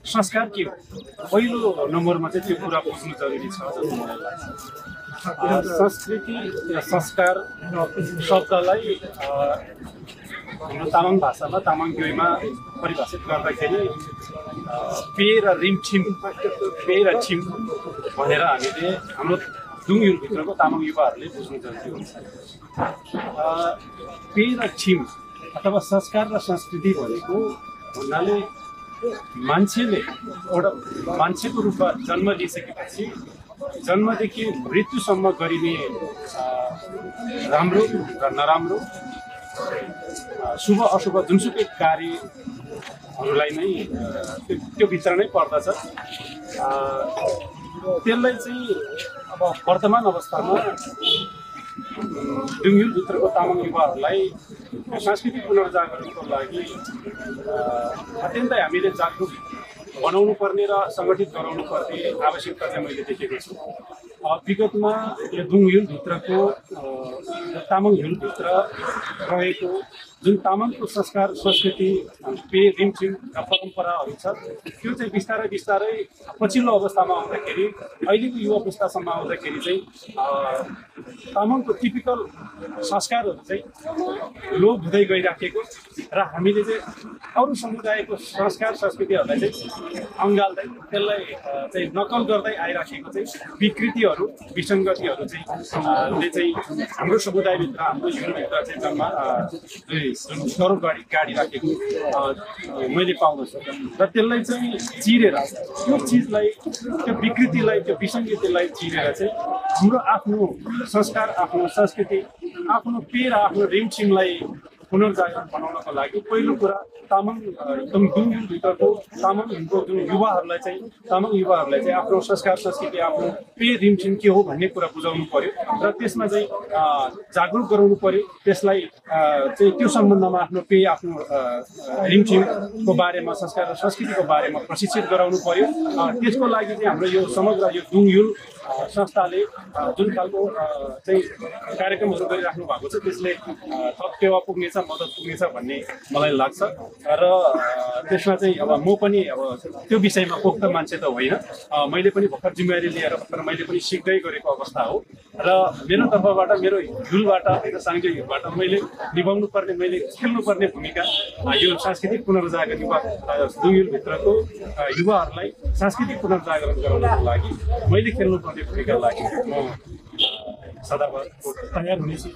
संस्कार के हो पहिलो नम्बरमा चाहिँ त्यो कुरा बुझ्नु जरुरी छ जस्तो मलाई लाग्छ। संस्कृति र संस्कार शब्दलाई हाम्रो तामाङ भाषामा तामाङ ग्योइमा परिभाषित गर्दाखेरि पे र रिमछिम पे र छिम भनेर हामीले हाम्रो दुङयुलभित्रको तामाङ युवाहरूले बुझ्नु जरुरी हुन्छ। पे र छिम अथवा संस्कार र संस्कृति भनेको भन्नाले मान्छेले एउटा मान्छेको रूपमा जन्म लिइसकेपछि जन्मदेखि मृत्युसम्म गरिने राम्रो र नराम्रो शुभ अशुभ जुनसुकै कार्यहरूलाई नै त्यो भित्र नै पर्दछ। त्यसलाई चाहिँ अब वर्तमान अवस्थामा दुङयुलभित्रको तामाङ युवाहरूलाई सांस्कृतिक पुनर्जागरणको लागि अत्यन्तै हामीले जागरुक बनाउनु पर्ने र सङ्गठित गराउनु पर्ने आवश्यकता चाहिँ मैले देखेको छु। विगतमा यो दुङयुलभित्रको तामाङ युलभित्र रहेको जुन तामाङको संस्कार संस्कृति पे रिमछिम परम्पराहरू छ त्यो चाहिँ बिस्तारै बिस्तारै पछिल्लो अवस्थामा आउँदाखेरि अहिलेको युवा पुस्तासम्म आउँदाखेरि चाहिँ तामाङको टिपिकल संस्कारहरू चाहिँ लोप हुँदै गइराखेको र हामीले चाहिँ अरू समुदायको संस्कार संस्कृतिहरूलाई चाहिँ अँगाल्दै त्यसलाई चाहिँ नकल गर्दै आइराखेको चाहिँ विकृतिहरू विसङ्गतिहरू चाहिँ हाम्रो समुदायभित्र हाम्रो युवाभित्र चाहिँ जम्मा स्वरूप गाडिराखेको मैले पाउँदछु र त्यसलाई चाहिँ चिरेर त्यो चिजलाई त्यो विकृतिलाई त्यो विसङ्गतिलाई चिरेर चाहिँ हाम्रो आफ्नो संस्कार आफ्नो संस्कृति आफ्नो पे र आफ्नो रिमछिमलाई पुनर्जागरण बनाउनको लागि पहिलो कुरा तामाङ एकदम दुङयुलभित्रको तामाङको जुन युवाहरूलाई चाहिँ आफ्नो संस्कार संस्कृति आफ्नो पे रिमछिम के हो भन्ने कुरा बुझाउनु पर्यो र त्यसमा चाहिँ जागरुक गराउनु पर्यो। त्यसलाई चाहिँ त्यो सम्बन्धमा आफ्नो पे आफ्नो रिमछिमको बारेमा संस्कार र संस्कृतिको बारेमा प्रशिक्षित गराउनु पर्यो। त्यसको लागि चाहिँ हाम्रो यो समग्र यो दुङयुल संस्थाले जुन खालको चाहिँ कार्यक्रमहरू गरिराख्नु भएको छ त्यसले थप टेवा पुग्नेछ मद्दत पुग्नेछ भन्ने मलाई लाग्छ र त्यसमा चाहिँ अब म पनि अब त्यो विषयमा पोख्त मान्छे त होइन, मैले पनि भर्खर जिम्मेवारी लिएर भर्खर मैले पनि सिक्दै गरेको अवस्था हो र मेरो तर्फबाट मेरो युलबाट होइन साङ्गे युलबाट मैले निभाउनु पर्ने मैले खेल्नुपर्ने भूमिका यो सांस्कृतिक पुनर्जागरण युवा दुङयुलभित्रको युवाहरूलाई सांस्कृतिक पुनर्जागरण गराउनको लागि मैले खेल्नुपर्ने भूमिकाको लागि म सदाभर तयार हुनेछु।